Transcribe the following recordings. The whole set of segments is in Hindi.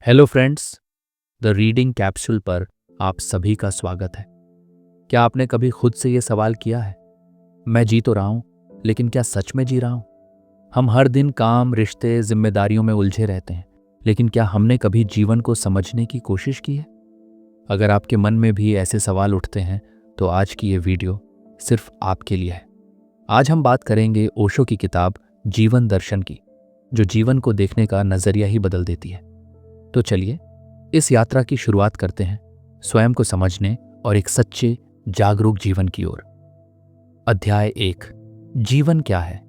Hello friends, the reading capsule पर आप सभी का स्वागत है। क्या आपने कभी खुद से ये सवाल किया है, मैं जी तो रहा हूं, लेकिन क्या सच में जी रहा हूं? हम हर दिन काम, रिश्ते, जिम्मेदारियों में उलझे रहते हैं, लेकिन क्या हमने कभी जीवन को समझने की कोशिश की है? अगर आपके मन में भी ऐसे सवाल उठते हैं, तो आज की ये वीडियो सिर्फ आपके लिए है। आज हम बात करेंगे ओशो की किताब जीवन दर्शन की, जो जीवन को देखने का नजरिया ही बदल देती है। तो चलिए इस यात्रा की शुरुआत करते हैं, स्वयं को समझने और एक सच्चे जागरूक जीवन की ओर। अध्याय 1, जीवन क्या है?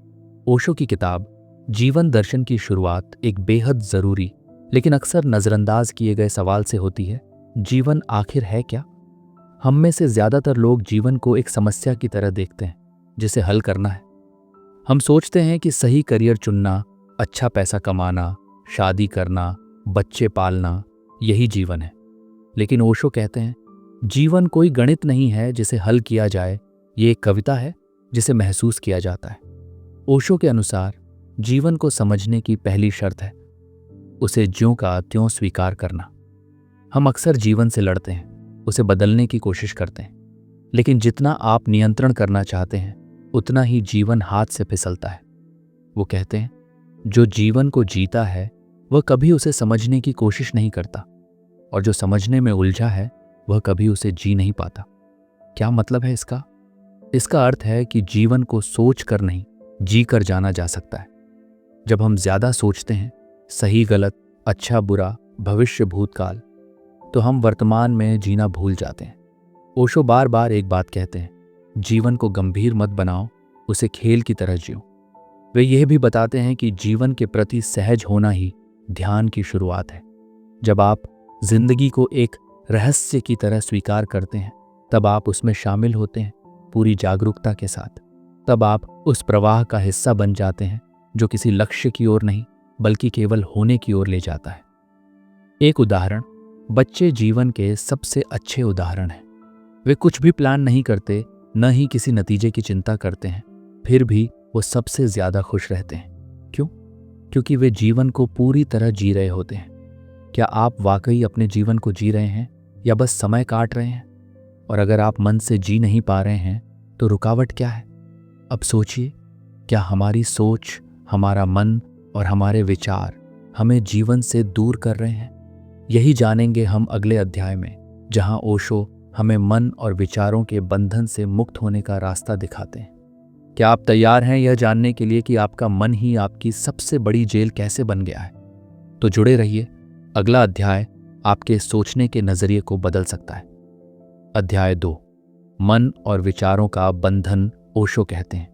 ओशो की किताब जीवन दर्शन की शुरुआत एक बेहद जरूरी लेकिन अक्सर नजरअंदाज किए गए सवाल से होती है। जीवन आखिर है क्या? हम में से ज्यादातर लोग जीवन को एक समस्या की तरह देखते हैं, जिसे हल करना है। हम सोचते हैं कि सही करियर चुनना, अच्छा पैसा कमाना, शादी करना, बच्चे पालना, यही जीवन है। लेकिन ओशो कहते हैं, जीवन कोई गणित नहीं है जिसे हल किया जाए, ये एक कविता है जिसे महसूस किया जाता है। ओशो के अनुसार जीवन को समझने की पहली शर्त है उसे ज्यों का त्यों स्वीकार करना। हम अक्सर जीवन से लड़ते हैं, उसे बदलने की कोशिश करते हैं, लेकिन जितना आप नियंत्रण करना चाहते हैं, उतना ही जीवन हाथ से फिसलता है। वो कहते हैं, जो जीवन को जीता है वह कभी उसे समझने की कोशिश नहीं करता, और जो समझने में उलझा है वह कभी उसे जी नहीं पाता। क्या मतलब है इसका? इसका अर्थ है कि जीवन को सोच कर नहीं, जी कर जाना जा सकता है। जब हम ज्यादा सोचते हैं, सही गलत, अच्छा बुरा, भविष्य भूतकाल, तो हम वर्तमान में जीना भूल जाते हैं। ओशो बार बार एक बात कहते हैं, जीवन को गंभीर मत बनाओ, उसे खेल की तरह जियो। वे यह भी बताते हैं कि जीवन के प्रति सहज होना ही ध्यान की शुरुआत है। जब आप जिंदगी को एक रहस्य की तरह स्वीकार करते हैं, तब आप उसमें शामिल होते हैं पूरी जागरूकता के साथ। तब आप उस प्रवाह का हिस्सा बन जाते हैं जो किसी लक्ष्य की ओर नहीं, बल्कि केवल होने की ओर ले जाता है। एक उदाहरण, बच्चे जीवन के सबसे अच्छे उदाहरण हैं। वे कुछ भी प्लान नहीं करते, न ही किसी नतीजे की चिंता करते हैं, फिर भी वो सबसे ज्यादा खुश रहते हैं। क्यों? क्योंकि वे जीवन को पूरी तरह जी रहे होते हैं। क्या आप वाकई अपने जीवन को जी रहे हैं या बस समय काट रहे हैं? और अगर आप मन से जी नहीं पा रहे हैं, तो रुकावट क्या है? अब सोचिए, क्या हमारी सोच, हमारा मन और हमारे विचार हमें जीवन से दूर कर रहे हैं? यही जानेंगे हम अगले अध्याय में, जहां ओशो हमें मन और विचारों के बंधन से मुक्त होने का रास्ता दिखाते हैं। क्या आप तैयार हैं यह जानने के लिए कि आपका मन ही आपकी सबसे बड़ी जेल कैसे बन गया है? तो जुड़े रहिए, अगला अध्याय आपके सोचने के नजरिए को बदल सकता है। अध्याय 2, मन और विचारों का बंधन। ओशो कहते हैं,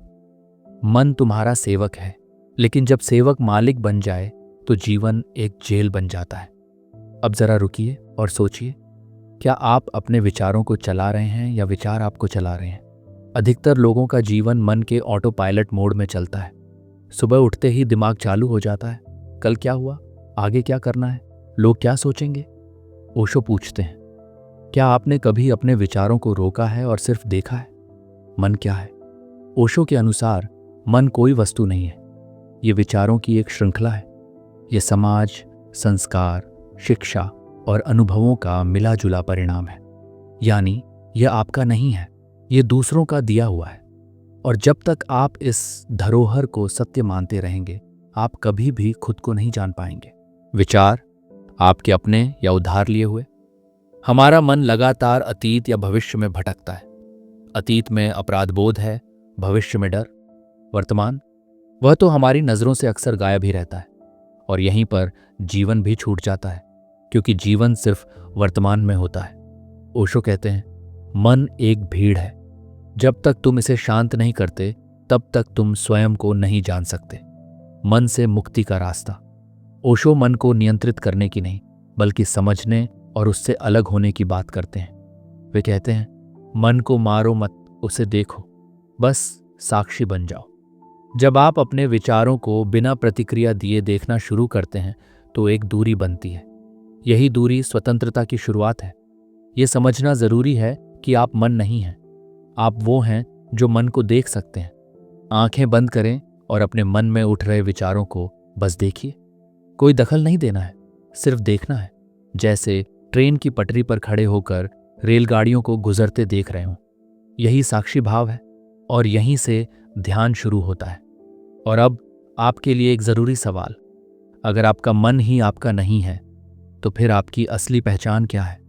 मन तुम्हारा सेवक है, लेकिन जब सेवक मालिक बन जाए तो जीवन एक जेल बन जाता है। अब जरा रुकिए और सोचिए, क्या आप अपने विचारों को चला रहे हैं या विचार आपको चला रहे हैं? अधिकतर लोगों का जीवन मन के ऑटो पायलट मोड में चलता है। सुबह उठते ही दिमाग चालू हो जाता है, कल क्या हुआ, आगे क्या करना है, लोग क्या सोचेंगे। ओशो पूछते हैं, क्या आपने कभी अपने विचारों को रोका है और सिर्फ देखा है? मन क्या है? ओशो के अनुसार मन कोई वस्तु नहीं है, ये विचारों की एक श्रृंखला है। ये समाज, संस्कार, शिक्षा और अनुभवों का मिला जुला परिणाम है। यानी यह आपका नहीं है, ये दूसरों का दिया हुआ है। और जब तक आप इस धरोहर को सत्य मानते रहेंगे, आप कभी भी खुद को नहीं जान पाएंगे। विचार आपके अपने या उधार लिए हुए? हमारा मन लगातार अतीत या भविष्य में भटकता है। अतीत में अपराध बोध है, भविष्य में डर। वर्तमान, वह तो हमारी नजरों से अक्सर गायब ही रहता है, और यहीं पर जीवन भी छूट जाता है, क्योंकि जीवन सिर्फ वर्तमान में होता है। ओशो कहते हैं, मन एक भीड़ है। जब तक तुम इसे शांत नहीं करते, तब तक तुम स्वयं को नहीं जान सकते। मन से मुक्ति का रास्ता। ओशो मन को नियंत्रित करने की नहीं, बल्कि समझने और उससे अलग होने की बात करते हैं। वे कहते हैं, मन को मारो मत, उसे देखो, बस साक्षी बन जाओ। जब आप अपने विचारों को बिना प्रतिक्रिया दिए देखना शुरू करते हैं, तो एक दूरी बनती है। यही दूरी स्वतंत्रता की शुरुआत है। यह समझना जरूरी है कि आप मन नहीं हैं, आप वो हैं जो मन को देख सकते हैं। आंखें बंद करें और अपने मन में उठ रहे विचारों को बस देखिए। कोई दखल नहीं देना है, सिर्फ देखना है, जैसे ट्रेन की पटरी पर खड़े होकर रेलगाड़ियों को गुजरते देख रहे हों। यही साक्षी भाव है और यहीं से ध्यान शुरू होता है। और अब आपके लिए एक ज़रूरी सवाल, अगर आपका मन ही आपका नहीं है तो फिर आपकी असली पहचान क्या है?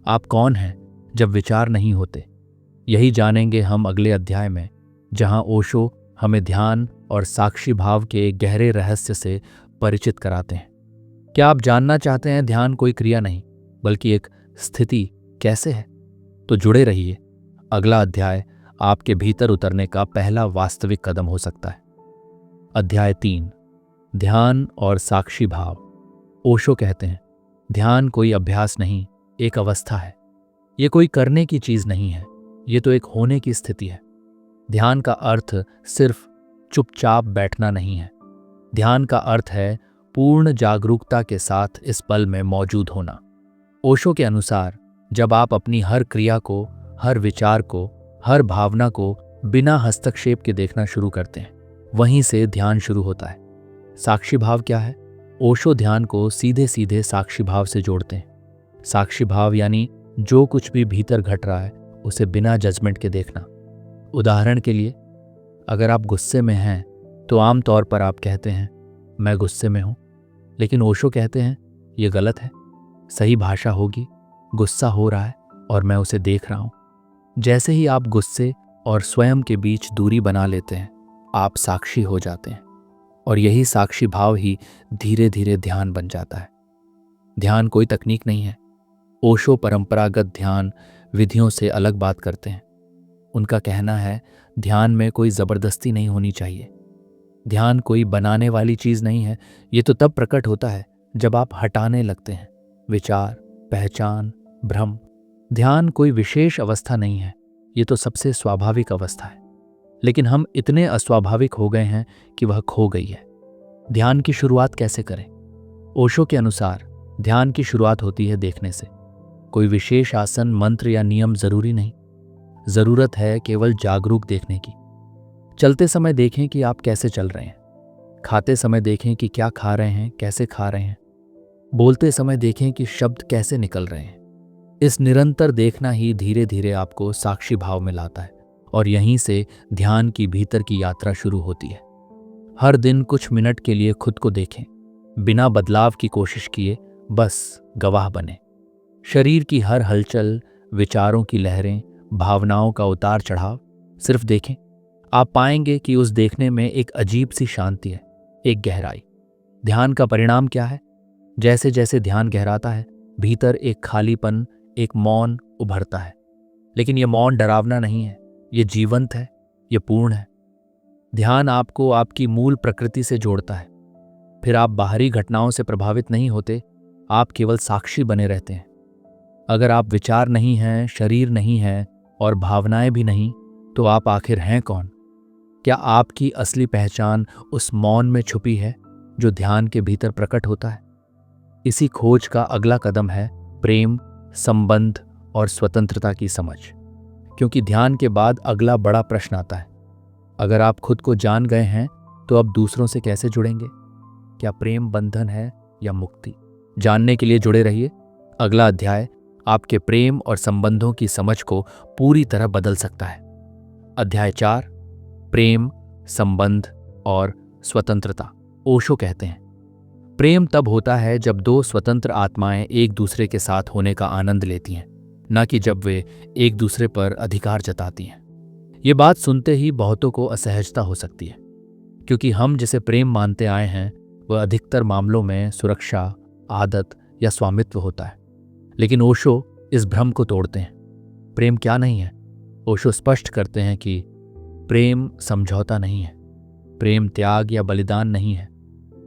आप कौन हैं जब विचार नहीं होते? यही जानेंगे हम अगले अध्याय में, जहां ओशो हमें ध्यान और साक्षी भाव के एक गहरे रहस्य से परिचित कराते हैं। क्या आप जानना चाहते हैं ध्यान कोई क्रिया नहीं बल्कि एक स्थिति कैसे है? तो जुड़े रहिए। अगला अध्याय आपके भीतर उतरने का पहला वास्तविक कदम हो सकता है। अध्याय 3, ध्यान और साक्षी भाव। ओशो कहते हैं, ध्यान कोई अभ्यास नहीं, एक अवस्था है। ये कोई करने की चीज नहीं है, ये तो एक होने की स्थिति है। ध्यान का अर्थ सिर्फ चुपचाप बैठना नहीं है। ध्यान का अर्थ है पूर्ण जागरूकता के साथ इस पल में मौजूद होना। ओशो के अनुसार जब आप अपनी हर क्रिया को, हर विचार को, हर भावना को बिना हस्तक्षेप के देखना शुरू करते हैं, वहीं से ध्यान शुरू होता है। साक्षी भाव क्या है? ओशो ध्यान को सीधे सीधे साक्षी भाव से जोड़ते हैं। साक्षी भाव यानी जो कुछ भी भीतर घट रहा है उसे बिना जजमेंट के देखना। उदाहरण के लिए, अगर आप गुस्से में हैं तो आम तौर पर आप कहते हैं मैं गुस्से में हूं, लेकिन ओशो कहते हैं ये गलत है। सही भाषा होगी गुस्सा हो रहा है और मैं उसे देख रहा हूं। जैसे ही आप गुस्से और स्वयं के बीच दूरी बना लेते हैं, आप साक्षी हो जाते हैं और यही साक्षी भाव ही धीरे धीरे ध्यान बन जाता है। ध्यान कोई तकनीक नहीं है। ओशो परंपरागत ध्यान विधियों से अलग बात करते हैं। उनका कहना है ध्यान में कोई जबरदस्ती नहीं होनी चाहिए। ध्यान कोई बनाने वाली चीज नहीं है। ये तो तब प्रकट होता है जब आप हटाने लगते हैं विचार, पहचान, भ्रम। ध्यान कोई विशेष अवस्था नहीं है, ये तो सबसे स्वाभाविक अवस्था है। लेकिन हम इतने अस्वाभाविक हो गए हैं कि वह खो गई है। ध्यान की शुरुआत कैसे करें? ओशो के अनुसार ध्यान की शुरुआत होती है देखने से। कोई विशेष आसन, मंत्र या नियम जरूरी नहीं। जरूरत है केवल जागरूक देखने की। चलते समय देखें कि आप कैसे चल रहे हैं। खाते समय देखें कि क्या खा रहे हैं, कैसे खा रहे हैं। बोलते समय देखें कि शब्द कैसे निकल रहे हैं। इस निरंतर देखना ही धीरे धीरे आपको साक्षी भाव में लाता है और यहीं से ध्यान की भीतर की यात्रा शुरू होती है। हर दिन कुछ मिनट के लिए खुद को देखें, बिना बदलाव की कोशिश किए, बस गवाह बने। शरीर की हर हलचल, विचारों की लहरें, भावनाओं का उतार चढ़ाव सिर्फ देखें। आप पाएंगे कि उस देखने में एक अजीब सी शांति है, एक गहराई। ध्यान का परिणाम क्या है? जैसे जैसे ध्यान गहराता है, भीतर एक खालीपन, एक मौन उभरता है। लेकिन यह मौन डरावना नहीं है, ये जीवंत है, ये पूर्ण है। ध्यान आपको आपकी मूल प्रकृति से जोड़ता है। फिर आप बाहरी घटनाओं से प्रभावित नहीं होते, आप केवल साक्षी बने रहते हैं। अगर आप विचार नहीं हैं, शरीर नहीं है और भावनाएं भी नहीं, तो आप आखिर हैं कौन? क्या आपकी असली पहचान उस मौन में छुपी है जो ध्यान के भीतर प्रकट होता है? इसी खोज का अगला कदम है प्रेम, संबंध और स्वतंत्रता की समझ। क्योंकि ध्यान के बाद अगला बड़ा प्रश्न आता है, अगर आप खुद को जान गए हैं तो अब दूसरों से कैसे जुड़ेंगे? क्या प्रेम बंधन है या मुक्ति? जानने के लिए जुड़े रहिए। अगला अध्याय आपके प्रेम और संबंधों की समझ को पूरी तरह बदल सकता है। अध्याय 4, प्रेम, संबंध और स्वतंत्रता। ओशो कहते हैं, प्रेम तब होता है जब दो स्वतंत्र आत्माएं एक दूसरे के साथ होने का आनंद लेती हैं, न कि जब वे एक दूसरे पर अधिकार जताती हैं। ये बात सुनते ही बहुतों को असहजता हो सकती है, क्योंकि हम जिसे प्रेम मानते आए हैं वह अधिकतर मामलों में सुरक्षा, आदत या स्वामित्व होता है। लेकिन ओशो इस भ्रम को तोड़ते हैं। प्रेम क्या नहीं है? ओशो स्पष्ट करते हैं कि प्रेम समझौता नहीं है, प्रेम त्याग या बलिदान नहीं है,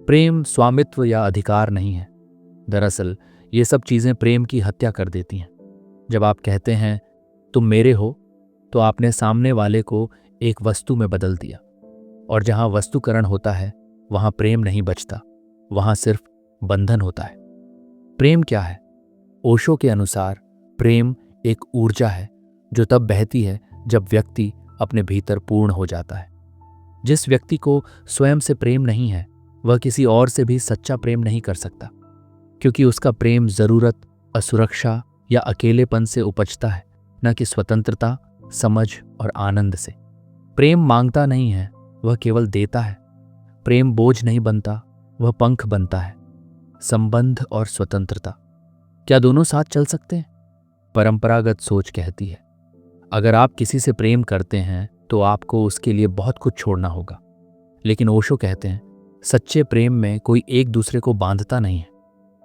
प्रेम स्वामित्व या अधिकार नहीं है। दरअसल ये सब चीजें प्रेम की हत्या कर देती हैं। जब आप कहते हैं तुम मेरे हो, तो आपने सामने वाले को एक वस्तु में बदल दिया, और जहां वस्तुकरण होता है वहां प्रेम नहीं बचता, वहां सिर्फ बंधन होता है। प्रेम क्या है? ओशो के अनुसार प्रेम एक ऊर्जा है जो तब बहती है जब व्यक्ति अपने भीतर पूर्ण हो जाता है। जिस व्यक्ति को स्वयं से प्रेम नहीं है, वह किसी और से भी सच्चा प्रेम नहीं कर सकता। क्योंकि उसका प्रेम जरूरत, असुरक्षा या अकेलेपन से उपजता है, न कि स्वतंत्रता, समझ और आनंद से। प्रेम मांगता नहीं है, वह केवल देता है। प्रेम बोझ नहीं बनता, वह पंख बनता है। संबंध और स्वतंत्रता, क्या दोनों साथ चल सकते हैं? परंपरागत सोच कहती है अगर आप किसी से प्रेम करते हैं तो आपको उसके लिए बहुत कुछ छोड़ना होगा। लेकिन ओशो कहते हैं सच्चे प्रेम में कोई एक दूसरे को बांधता नहीं है,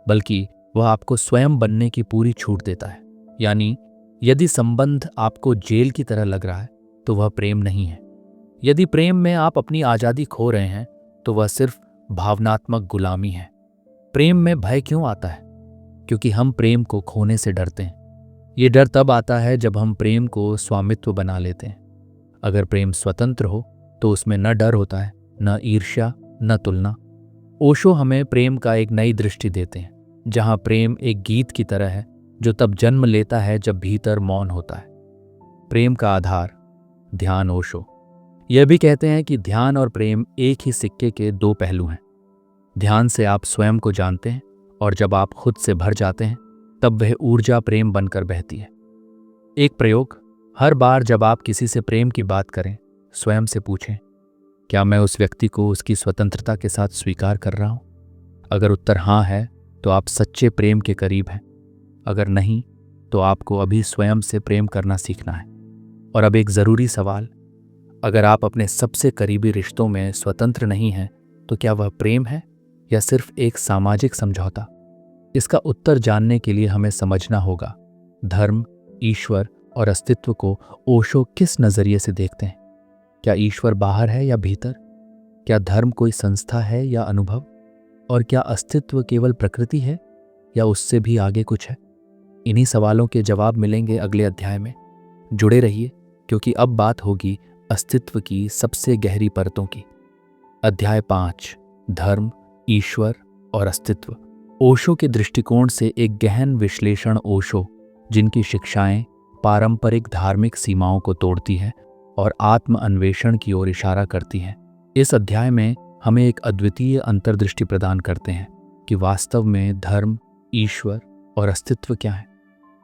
बल्कि वह आपको स्वयं बनने की पूरी छूट देता है। यानी यदि संबंध आपको जेल की तरह लग रहा है तो वह प्रेम नहीं है। यदि प्रेम में आप अपनी आज़ादी खो रहे हैं तो वह सिर्फ भावनात्मक गुलामी है। प्रेम में भय क्यों आता है? क्योंकि हम प्रेम को खोने से डरते हैं। ये डर तब आता है जब हम प्रेम को स्वामित्व बना लेते हैं। अगर प्रेम स्वतंत्र हो तो उसमें न डर होता है, न ईर्ष्या, न तुलना। ओशो हमें प्रेम का एक नई दृष्टि देते हैं, जहां प्रेम एक गीत की तरह है जो तब जन्म लेता है जब भीतर मौन होता है। प्रेम का आधार, ध्यान। ओशो यह भी कहते हैं कि ध्यान और प्रेम एक ही सिक्के के दो पहलू हैं। ध्यान से आप स्वयं को जानते हैं और जब आप खुद से भर जाते हैं तब वह ऊर्जा प्रेम बनकर बहती है। एक प्रयोग, हर बार जब आप किसी से प्रेम की बात करें, स्वयं से पूछें, क्या मैं उस व्यक्ति को उसकी स्वतंत्रता के साथ स्वीकार कर रहा हूं? अगर उत्तर हाँ है तो आप सच्चे प्रेम के करीब हैं। अगर नहीं तो आपको अभी स्वयं से प्रेम करना सीखना है। और अब एक जरूरी सवाल, अगर आप अपने सबसे करीबी रिश्तों में स्वतंत्र नहीं हैं तो क्या वह प्रेम है या सिर्फ एक सामाजिक समझौता? इसका उत्तर जानने के लिए हमें समझना होगा धर्म, ईश्वर और अस्तित्व को ओशो किस नजरिए से देखते हैं। क्या ईश्वर बाहर है या भीतर? क्या धर्म कोई संस्था है या अनुभव? और क्या अस्तित्व केवल प्रकृति है या उससे भी आगे कुछ है? इन्हीं सवालों के जवाब मिलेंगे अगले अध्याय में। जुड़े रहिए, क्योंकि अब बात होगी अस्तित्व की सबसे गहरी परतों की। अध्याय 5, धर्म, ईश्वर और अस्तित्व। ओशो के दृष्टिकोण से एक गहन विश्लेषण। ओशो, जिनकी शिक्षाएं पारंपरिक धार्मिक सीमाओं को तोड़ती हैं और आत्म अन्वेषण की ओर इशारा करती हैं, इस अध्याय में हमें एक अद्वितीय अंतर्दृष्टि प्रदान करते हैं कि वास्तव में धर्म, ईश्वर और अस्तित्व क्या है।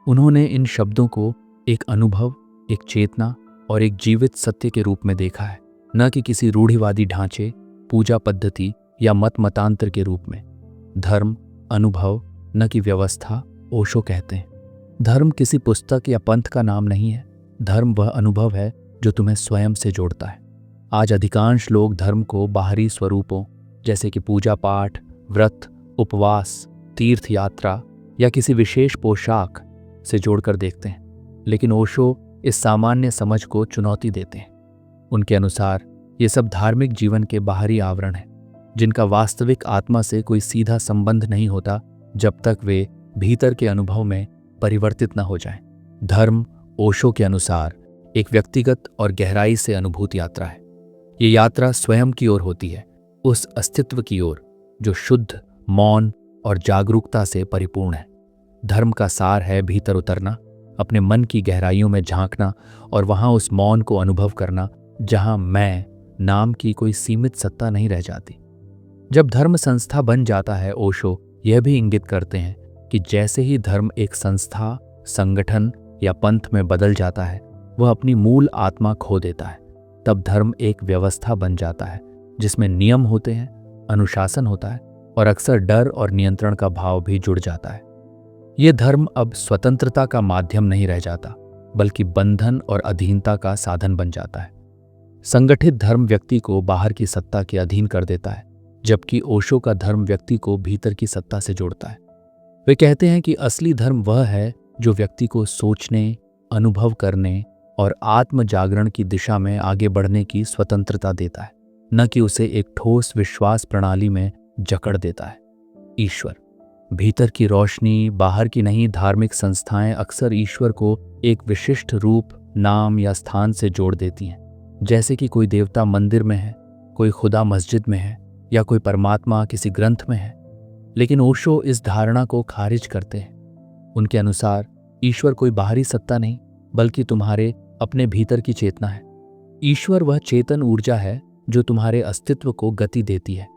उन्होंने इन शब्दों को एक अनुभव, एक चेतना और एक जीवित सत्य के रूप में देखा है, न कि किसी रूढ़िवादी ढांचे, पूजा पद्धति या मत मतांतर के रूप में। धर्म अनुभव, न कि व्यवस्था। ओशो कहते हैं धर्म किसी पुस्तक या पंथ का नाम नहीं है। धर्म वह अनुभव है जो तुम्हें स्वयं से जोड़ता है। आज अधिकांश लोग धर्म को बाहरी स्वरूपों जैसे कि पूजा पाठ, व्रत, उपवास, तीर्थ यात्रा या किसी विशेष पोशाक से जोड़कर देखते हैं। लेकिन ओशो इस सामान्य समझ को चुनौती देते हैं। उनके अनुसार ये सब धार्मिक जीवन के बाहरी आवरण हैं, जिनका वास्तविक आत्मा से कोई सीधा संबंध नहीं होता जब तक वे भीतर के अनुभव में परिवर्तित न हो जाएं। धर्म, ओशो के अनुसार, एक व्यक्तिगत और गहराई से अनुभूत यात्रा है। ये यात्रा स्वयं की ओर होती है, उस अस्तित्व की ओर जो शुद्ध, मौन और जागरूकता से परिपूर्ण है। धर्म का सार है भीतर उतरना, अपने मन की गहराइयों में झांकना और वहां उस मौन को अनुभव करना जहां मैं नाम की कोई सीमित सत्ता नहीं रह जाती। जब धर्म संस्था बन जाता है, ओशो यह भी इंगित करते हैं कि जैसे ही धर्म एक संस्था, संगठन या पंथ में बदल जाता है, वह अपनी मूल आत्मा खो देता है। तब धर्म एक व्यवस्था बन जाता है जिसमें नियम होते हैं, अनुशासन होता है और अक्सर डर और नियंत्रण का भाव भी जुड़ जाता है। यह धर्म अब स्वतंत्रता का माध्यम नहीं रह जाता, बल्कि बंधन और अधीनता का साधन बन जाता है। संगठित धर्म व्यक्ति को बाहर की सत्ता के अधीन कर देता है, जबकि ओशो का धर्म व्यक्ति को भीतर की सत्ता से जोड़ता है। वे कहते हैं कि असली धर्म वह है जो व्यक्ति को सोचने, अनुभव करने और आत्म जागरण की दिशा में आगे बढ़ने की स्वतंत्रता देता है, न कि उसे एक ठोस विश्वास प्रणाली में जकड़ देता है। ईश्वर, भीतर की रोशनी, बाहर की नहीं। धार्मिक संस्थाएं अक्सर ईश्वर को एक विशिष्ट रूप, नाम या स्थान से जोड़ देती हैं, जैसे कि कोई देवता मंदिर में है, कोई खुदा मस्जिद में है या कोई परमात्मा किसी ग्रंथ में है। लेकिन ओशो इस धारणा को खारिज करते हैं। उनके अनुसार ईश्वर कोई बाहरी सत्ता नहीं, बल्कि तुम्हारे अपने भीतर की चेतना है। ईश्वर वह चेतन ऊर्जा है जो तुम्हारे अस्तित्व को गति देती है।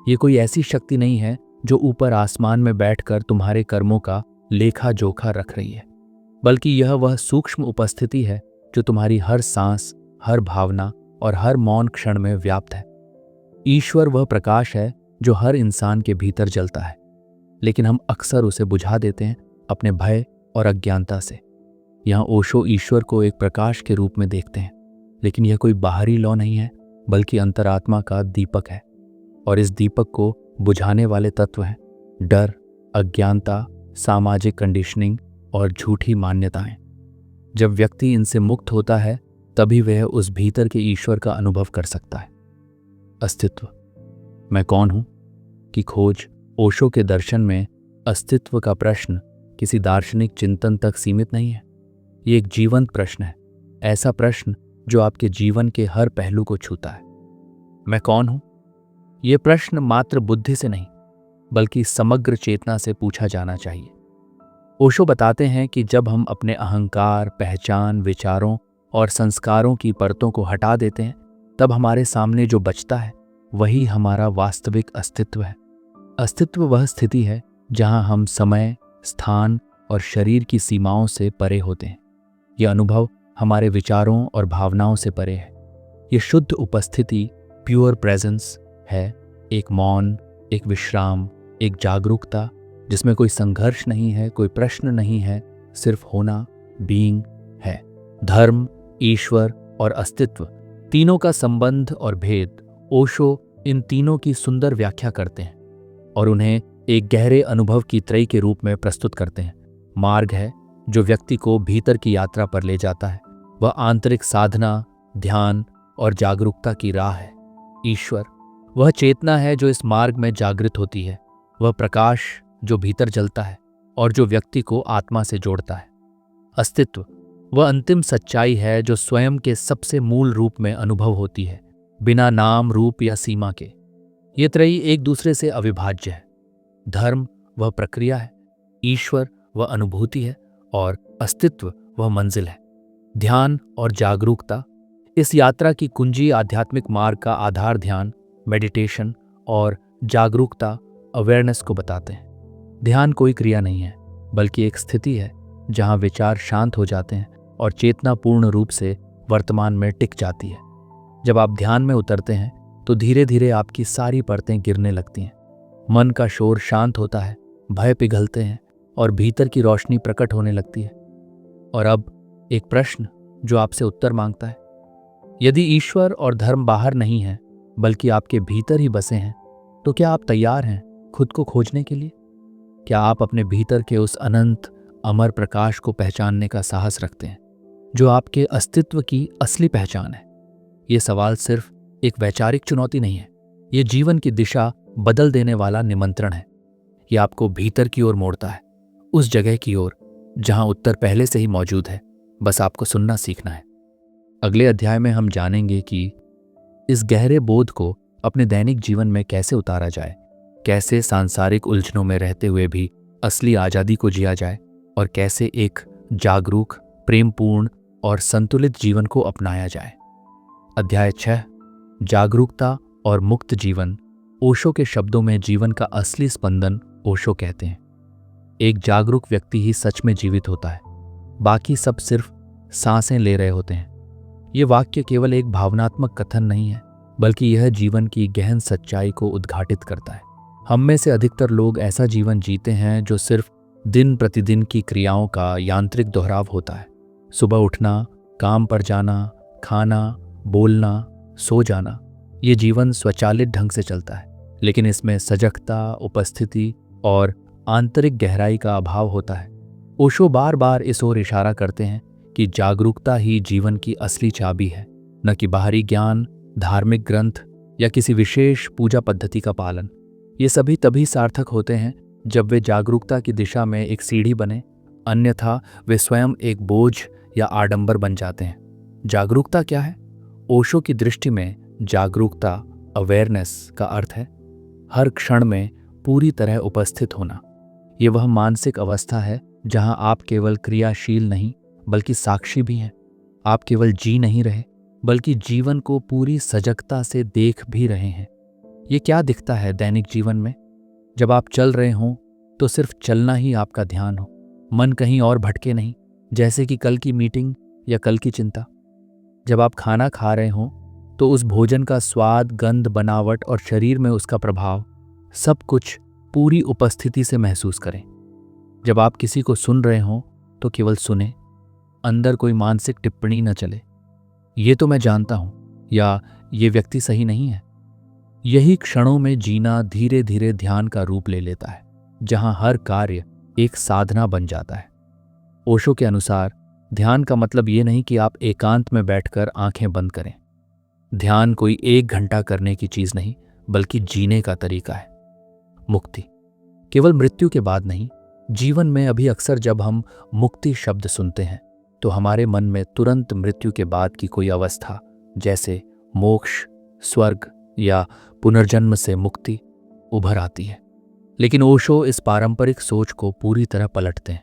ये कोई ऐसी शक्ति नहीं है जो ऊपर आसमान में बैठकर तुम्हारे कर्मों का लेखा जोखा रख रही है, बल्कि यह वह सूक्ष्म उपस्थिति है जो तुम्हारी हर सांस, हर भावना और हर मौन क्षण में व्याप्त है। ईश्वर वह प्रकाश है जो हर इंसान के भीतर जलता है, लेकिन हम अक्सर उसे बुझा देते हैं अपने भय और अज्ञानता से। यहाँ ओशो ईश्वर को एक प्रकाश के रूप में देखते हैं, लेकिन यह कोई बाहरी लौ नहीं है, बल्कि अंतरात्मा का दीपक है। और इस दीपक को बुझाने वाले तत्व हैं डर, अज्ञानता, सामाजिक कंडीशनिंग और झूठी मान्यताएं। जब व्यक्ति इनसे मुक्त होता है, तभी वह उस भीतर के ईश्वर का अनुभव कर सकता है। अस्तित्व, मैं कौन हूं की खोज ओशो के दर्शन में अस्तित्व का प्रश्न किसी दार्शनिक चिंतन तक सीमित नहीं है। ये एक जीवंत प्रश्न है, ऐसा प्रश्न जो आपके जीवन के हर पहलू को छूता है। मैं कौन हूं? ये प्रश्न मात्र बुद्धि से नहीं, बल्कि समग्र चेतना से पूछा जाना चाहिए। ओशो बताते हैं कि जब हम अपने अहंकार, पहचान, विचारों और संस्कारों की परतों को हटा देते हैं, तब हमारे सामने जो बचता है वही हमारा वास्तविक अस्तित्व है। अस्तित्व वह स्थिति है जहां हम समय, स्थान और शरीर की सीमाओं से परे होते हैं। यह अनुभव हमारे विचारों और भावनाओं से परे है। ये शुद्ध उपस्थिति, प्योर प्रेजेंस है, एक मौन, एक विश्राम, एक जागरूकता जिसमें कोई संघर्ष नहीं है, कोई प्रश्न नहीं है, सिर्फ होना, बीइंग है। धर्म, ईश्वर और अस्तित्व तीनों का संबंध और भेद, ओशो इन तीनों की सुंदर व्याख्या करते हैं और उन्हें एक गहरे अनुभव की त्रयी के रूप में प्रस्तुत करते हैं। मार्ग है जो व्यक्ति को भीतर की यात्रा पर ले जाता है। वह आंतरिक साधना, ध्यान और जागरूकता की राह है। ईश्वर वह चेतना है जो इस मार्ग में जागृत होती है, वह प्रकाश जो भीतर जलता है और जो व्यक्ति को आत्मा से जोड़ता है। अस्तित्व वह अंतिम सच्चाई है जो स्वयं के सबसे मूल रूप में अनुभव होती है, बिना नाम, रूप या सीमा के। ये त्रयी एक दूसरे से अविभाज्य है। धर्म वह प्रक्रिया है, ईश्वर वह अनुभूति है और अस्तित्व वह मंजिल है। ध्यान और जागरूकता इस यात्रा की कुंजी। आध्यात्मिक मार्ग का आधार ध्यान, मेडिटेशन और जागरूकता, अवेयरनेस को बताते हैं। ध्यान कोई क्रिया नहीं है, बल्कि एक स्थिति है जहां विचार शांत हो जाते हैं और चेतना पूर्ण रूप से वर्तमान में टिक जाती है। जब आप ध्यान में उतरते हैं तो धीरे धीरे आपकी सारी परतें गिरने लगती हैं। मन का शोर शांत होता है, भय पिघलते हैं और भीतर की रोशनी प्रकट होने लगती है। और अब एक प्रश्न जो आपसे उत्तर मांगता है, यदि ईश्वर और धर्म बाहर नहीं है बल्कि आपके भीतर ही बसे हैं, तो क्या आप तैयार हैं खुद को खोजने के लिए? क्या आप अपने भीतर के उस अनंत अमर प्रकाश को पहचानने का साहस रखते हैं जो आपके अस्तित्व की असली पहचान है? ये सवाल सिर्फ एक वैचारिक चुनौती नहीं है, ये जीवन की दिशा बदल देने वाला निमंत्रण है। ये आपको भीतर की ओर मोड़ता है, उस जगह की ओर जहां उत्तर पहले से ही मौजूद है, बस आपको सुनना सीखना है। अगले अध्याय में हम जानेंगे कि इस गहरे बोध को अपने दैनिक जीवन में कैसे उतारा जाए, कैसे सांसारिक उलझनों में रहते हुए भी असली आज़ादी को जिया जाए और कैसे एक जागरूक, प्रेमपूर्ण और संतुलित जीवन को अपनाया जाए। अध्याय 6, जागरूकता और मुक्त जीवन। ओशो के शब्दों में जीवन का असली स्पंदन ओशो कहते हैं, एक जागरूक व्यक्ति ही सच में जीवित होता है, बाकी सब सिर्फ सांसें ले रहे होते हैं। ये वाक्य केवल एक भावनात्मक कथन नहीं है, बल्कि यह जीवन की गहन सच्चाई को उद्घाटित करता है। हम में से अधिकतर लोग ऐसा जीवन जीते हैं जो सिर्फ दिन प्रतिदिन की क्रियाओं का यांत्रिक दोहराव होता है। सुबह उठना, काम पर जाना, खाना, बोलना, सो जाना, ये जीवन स्वचालित ढंग से चलता है, लेकिन इसमें सजगता, उपस्थिति और आंतरिक गहराई का अभाव होता है। ओशो बार बार इस ओर इशारा करते हैं कि जागरूकता ही जीवन की असली चाबी है, न कि बाहरी ज्ञान, धार्मिक ग्रंथ या किसी विशेष पूजा पद्धति का पालन। ये सभी तभी सार्थक होते हैं जब वे जागरूकता की दिशा में एक सीढ़ी बने, अन्यथा वे स्वयं एक बोझ या आडंबर बन जाते हैं। जागरूकता क्या है? ओशो की दृष्टि में जागरूकता, अवेयरनेस का अर्थ है हर क्षण में पूरी तरह उपस्थित होना। ये वह मानसिक अवस्था है जहां आप केवल क्रियाशील नहीं बल्कि साक्षी भी हैं। आप केवल जी नहीं रहे बल्कि जीवन को पूरी सजगता से देख भी रहे हैं। ये क्या दिखता है दैनिक जीवन में? जब आप चल रहे हों तो सिर्फ चलना ही आपका ध्यान हो, मन कहीं और भटके नहीं, जैसे कि कल की मीटिंग या कल की चिंता। जब आप खाना खा रहे हों तो उस भोजन का स्वाद, गंध, बनावट और शरीर में उसका प्रभाव, सब कुछ पूरी उपस्थिति से महसूस करें। जब आप किसी को सुन रहे हों तो केवल सुने, अंदर कोई मानसिक टिप्पणी न चले, ये तो मैं जानता हूं या ये व्यक्ति सही नहीं है। यही क्षणों में जीना धीरे धीरे ध्यान का रूप ले लेता है, जहां हर कार्य एक साधना बन जाता है। ओशो के अनुसार ध्यान का मतलब ये नहीं कि आप एकांत में बैठकर आंखें बंद करें। ध्यान कोई 1 घंटा करने की चीज नहीं, बल्कि जीने का तरीका है। मुक्ति केवल मृत्यु के बाद नहीं, जीवन में अभी अक्सर जब हम मुक्ति शब्द सुनते हैं तो हमारे मन में तुरंत मृत्यु के बाद की कोई अवस्था, जैसे मोक्ष, स्वर्ग या पुनर्जन्म से मुक्ति उभर आती है। लेकिन ओशो इस पारंपरिक सोच को पूरी तरह पलटते हैं।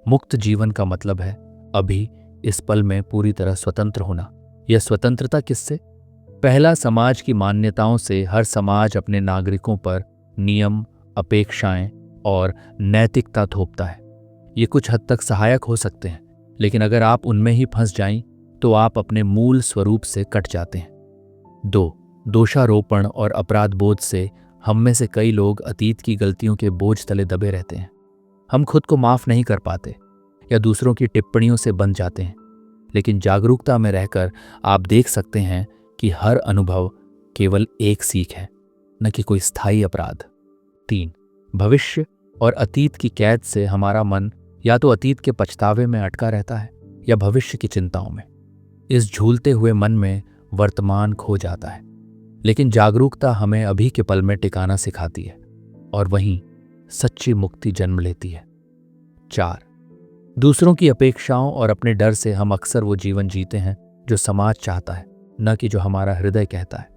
मुक्त जीवन का मतलब है अभी इस पल में पूरी तरह स्वतंत्र होना। यह स्वतंत्रता किससे? पहला, समाज की मान्यताओं से। हर समाज अपने नागरिकों पर नियम, अपेक्षाएं और नैतिकता थोपता है। ये कुछ हद तक सहायक हो सकते हैं, लेकिन अगर आप उनमें ही फंस जाएं तो आप अपने मूल स्वरूप से कट जाते हैं। 2, दोषारोपण और अपराध बोध से हम में से कई लोग अतीत की गलतियों के बोझ तले दबे रहते हैं। हम खुद को माफ नहीं कर पाते या दूसरों की टिप्पणियों से बंध जाते हैं। लेकिन जागरूकता में रहकर आप देख सकते हैं कि हर अनुभव केवल एक सीख है, न कि कोई स्थायी अपराध। 3, भविष्य और अतीत की कैद से हमारा मन या तो अतीत के पछतावे में अटका रहता है या भविष्य की चिंताओं में। इस झूलते हुए मन में वर्तमान खो जाता है। लेकिन जागरूकता हमें अभी के पल में टिकाना सिखाती है और वहीं सच्ची मुक्ति जन्म लेती है। 4, दूसरों की अपेक्षाओं और अपने डर से हम अक्सर वो जीवन जीते हैं जो समाज चाहता है, न कि जो हमारा हृदय कहता है।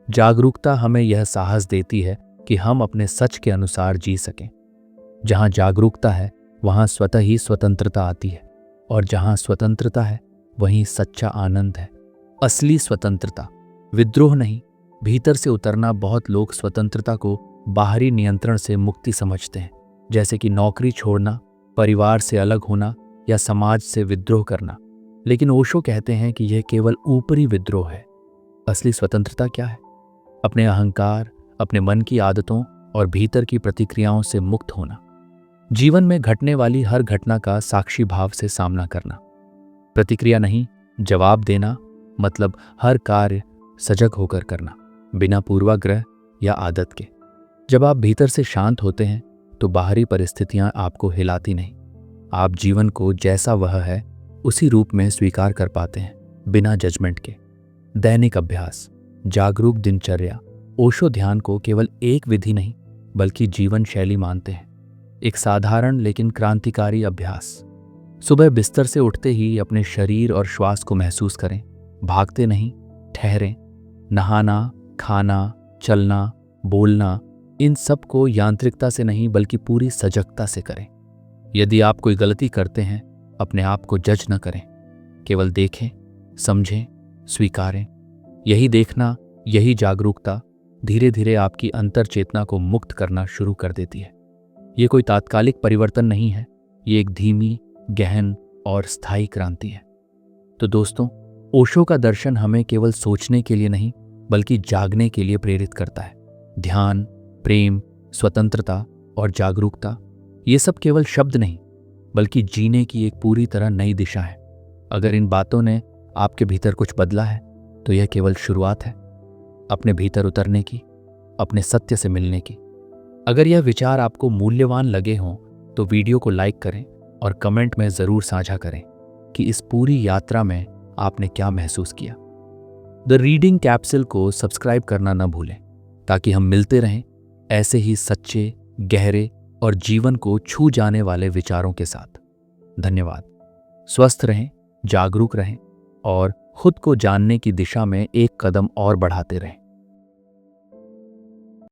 जागरूकता हमें यह साहस देती है कि हम अपने सच के अनुसार जी सकें। जहां जागरूकता है वहां स्वतः ही स्वतंत्रता आती है, और जहां स्वतंत्रता है वहीं सच्चा आनंद है। असली स्वतंत्रता विद्रोह नहीं, भीतर से उतरना। बहुत लोग स्वतंत्रता को बाहरी नियंत्रण से मुक्ति समझते हैं, जैसे कि नौकरी छोड़ना, परिवार से अलग होना या समाज से विद्रोह करना। लेकिन ओशो कहते हैं कि यह केवल ऊपरी विद्रोह है। असली स्वतंत्रता क्या है? अपने अहंकार, अपने मन की आदतों और भीतर की प्रतिक्रियाओं से मुक्त होना। जीवन में घटने वाली हर घटना का साक्षी भाव से सामना करना। प्रतिक्रिया नहीं, जवाब देना। मतलब हर कार्य सजग होकर करना, बिना पूर्वाग्रह या आदत के। जब आप भीतर से शांत होते हैं तो बाहरी परिस्थितियां आपको हिलाती नहीं। आप जीवन को जैसा वह है उसी रूप में स्वीकार कर पाते हैं, बिना जजमेंट के। दैनिक अभ्यास, जागरूक दिनचर्या। ओशो ध्यान को केवल एक विधि नहीं बल्कि जीवन शैली मानते हैं। एक साधारण लेकिन क्रांतिकारी अभ्यास। सुबह बिस्तर से उठते ही अपने शरीर और श्वास को महसूस करें। भागते नहीं, ठहरें। नहाना, खाना, चलना, बोलना, इन सब को यांत्रिकता से नहीं बल्कि पूरी सजगता से करें। यदि आप कोई गलती करते हैं, अपने आप को जज न करें, केवल देखें, समझें, स्वीकारें। यही देखना, यही जागरूकता धीरे धीरे आपकी अंतर चेतना को मुक्त करना शुरू कर देती है। ये कोई तात्कालिक परिवर्तन नहीं है, ये एक धीमी, गहन और स्थायी क्रांति है। तो दोस्तों, ओशो का दर्शन हमें केवल सोचने के लिए नहीं बल्कि जागने के लिए प्रेरित करता है। ध्यान, प्रेम, स्वतंत्रता और जागरूकता, ये सब केवल शब्द नहीं बल्कि जीने की एक पूरी तरह नई दिशा है। अगर इन बातों ने आपके भीतर कुछ बदला है तो यह केवल शुरुआत है अपने भीतर उतरने की, अपने सत्य से मिलने की। अगर यह विचार आपको मूल्यवान लगे हों तो वीडियो को लाइक करें और कमेंट में ज़रूर साझा करें कि इस पूरी यात्रा में आपने क्या महसूस किया। द रीडिंग कैप्सूल को सब्सक्राइब करना न भूलें ताकि हम मिलते रहें ऐसे ही सच्चे, गहरे और जीवन को छू जाने वाले विचारों के साथ। धन्यवाद। स्वस्थ रहें, जागरूक रहें और खुद को जानने की दिशा में एक कदम और बढ़ाते रहें।